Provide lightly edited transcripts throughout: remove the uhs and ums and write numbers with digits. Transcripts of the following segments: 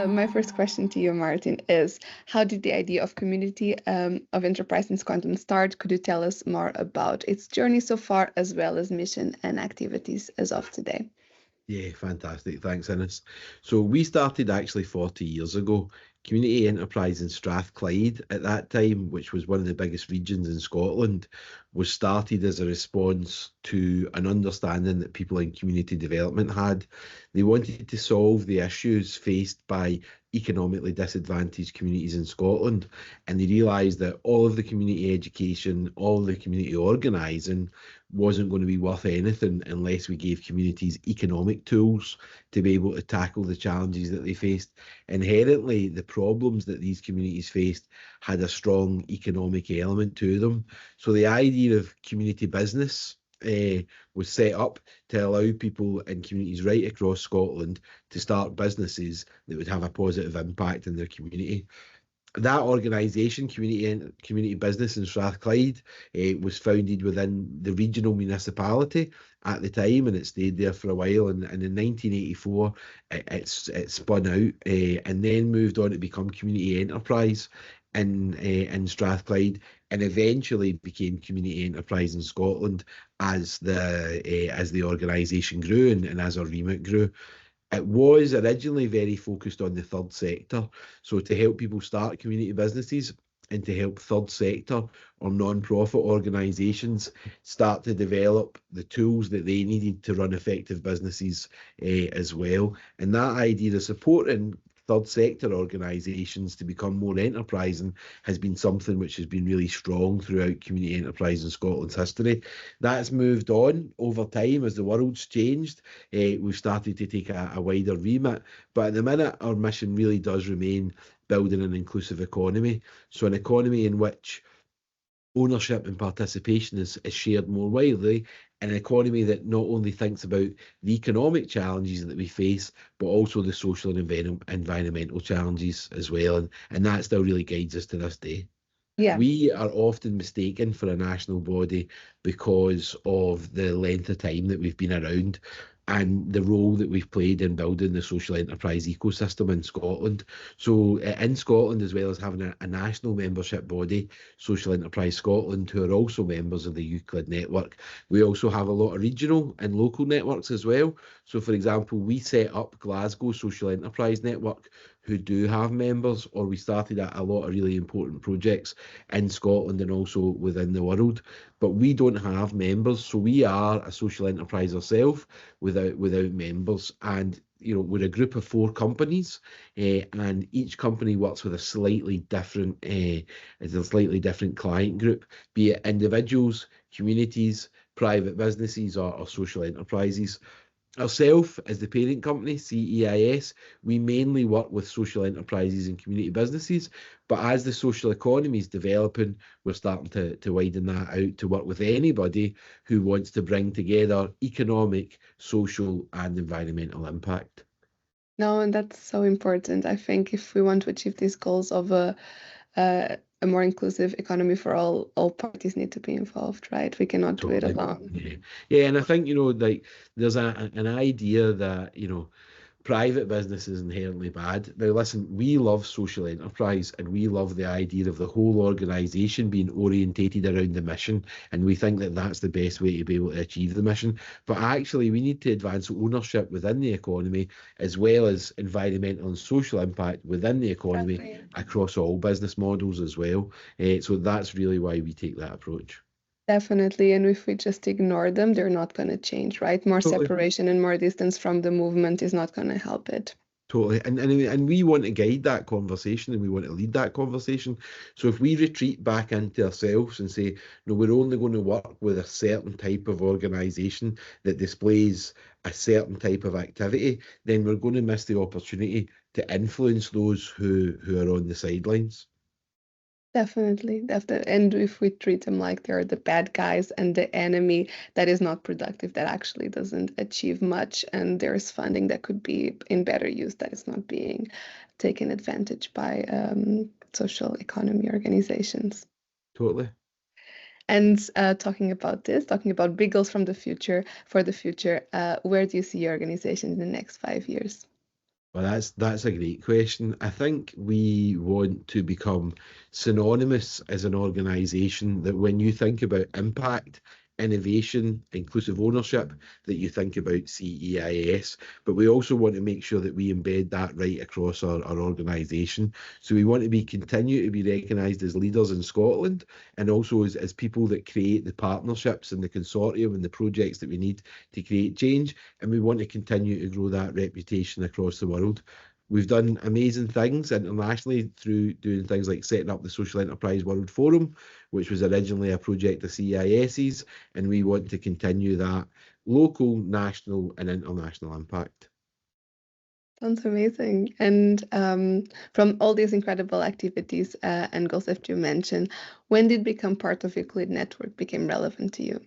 My first question to you, Martin, is how did the idea of community of enterprise in Scotland start? Could you tell us more about its journey so far, as well as mission and activities as of today? Yeah, fantastic. Thanks, Innes. So we started actually 40 years ago. Community Enterprise in Strathclyde at that time, which was one of the biggest regions in Scotland, was started as a response to an understanding that people in community development had. They wanted to solve the issues faced by economically disadvantaged communities in Scotland, and they realised that all of the community education, all of the community organising wasn't going to be worth anything unless we gave communities economic tools to be able to tackle the challenges that they faced. Inherently, the problems that these communities faced had a strong economic element to them. So the idea of community business was set up to allow people in communities right across Scotland to start businesses that would have a positive impact in their community. That organisation, community business in Strathclyde, was founded within the regional municipality at the time, and it stayed there for a while. And in 1984, it spun out and then moved on to become community enterprise in Strathclyde, and eventually became community enterprise in Scotland as the organisation grew and as our remit grew. It was originally very focused on the third sector, so to help people start community businesses and to help third sector or non-profit organisations start to develop the tools that they needed to run effective businesses as well. And that idea of supporting third sector organisations to become more enterprising has been something which has been really strong throughout community enterprise in Scotland's history. That's moved on over time as the world's changed. We've started to take a wider remit, but at the minute our mission really does remain building an inclusive economy. So an economy in which ownership and participation is shared more widely, an economy that not only thinks about the economic challenges that we face, but also the social and environmental challenges as well. And that still really guides us to this day. Yeah. We are often mistaken for a national body because of the length of time that we've been around and the role that we've played in building the social enterprise ecosystem in Scotland. So, in Scotland, as well as having a national membership body, Social Enterprise Scotland, who are also members of the Euclid network, we also have a lot of regional and local networks as well. So, for example, we set up Glasgow Social Enterprise Network, who do have members, or we started a lot of really important projects in Scotland and also within the world. But we don't have members, so we are a social enterprise ourselves without members. And we're a group of 4 companies, and each company works with a slightly different client group, be it individuals, communities, private businesses, or social enterprises. Ourselves, as the parent company, CEIS, we mainly work with social enterprises and community businesses. But as the social economy is developing, we're starting to widen that out to work with anybody who wants to bring together economic, social, and environmental impact. No, and that's so important. I think if we want to achieve these goals of a more inclusive economy for all parties need to be involved, right? We cannot do it Totally. alone. Yeah. Yeah, and I think, like there's an idea that, private business is inherently bad. Now, listen, we love social enterprise and we love the idea of the whole organisation being orientated around the mission. And we think that that's the best way to be able to achieve the mission. But actually, we need to advance ownership within the economy as well as environmental and social impact within the economy Exactly. across all business models as well. So that's really why we take that approach. Definitely. And if we just ignore them, they're not going to change, right? More Totally. separation and more distance from the movement is not going to help it. Totally. And we want to guide that conversation and we want to lead that conversation. So if we retreat back into ourselves and say, no, we're only going to work with a certain type of organization that displays a certain type of activity, then we're going to miss the opportunity to influence those who are on the sidelines. Definitely, definitely. And if we treat them like they're the bad guys and the enemy, that is not productive, that actually doesn't achieve much, and there's funding that could be in better use that is not being taken advantage by social economy organizations. Totally. And talking about this, talking about big goals from the future for the future, where do you see your organization in the next 5 years? Well, that's a great question. I think we want to become synonymous as an organisation that when you think about impact, innovation, inclusive ownership, that you think about CEIS. But we also want to make sure that we embed that right across our organisation. So we want to be continue to be recognised as leaders in Scotland and also as people that create the partnerships and the consortium and the projects that we need to create change, and we want to continue to grow that reputation across the world. We've done amazing things internationally through doing things like setting up the Social Enterprise World Forum, which was originally a project of CEIS's, and we want to continue that local, national, and international impact. Sounds amazing. And from all these incredible activities and goals that you mentioned, when did become part of Euclid network became relevant to you?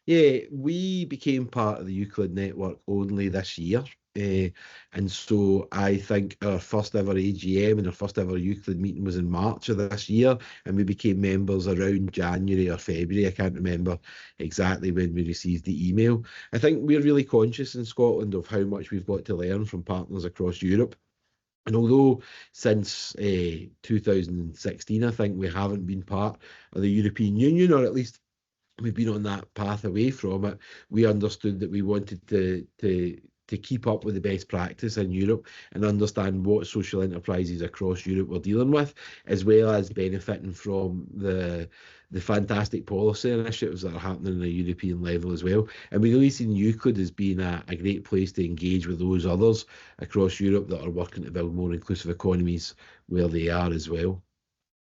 Yeah, we became part of the Euclid network only this year. And so I think our first ever AGM and our first ever Euclid meeting was in March of this year, and we became members around January or February. I can't remember exactly when we received the email. I think we're really conscious in Scotland of how much we've got to learn from partners across Europe. And although since 2016, I think we haven't been part of the European Union, or at least we've been on that path away from it. We understood that we wanted to keep up with the best practice in Europe and understand what social enterprises across Europe were dealing with, as well as benefiting from the fantastic policy initiatives that are happening on a European level as well. And we really seen Euclid as being a great place to engage with those others across Europe that are working to build more inclusive economies where they are as well.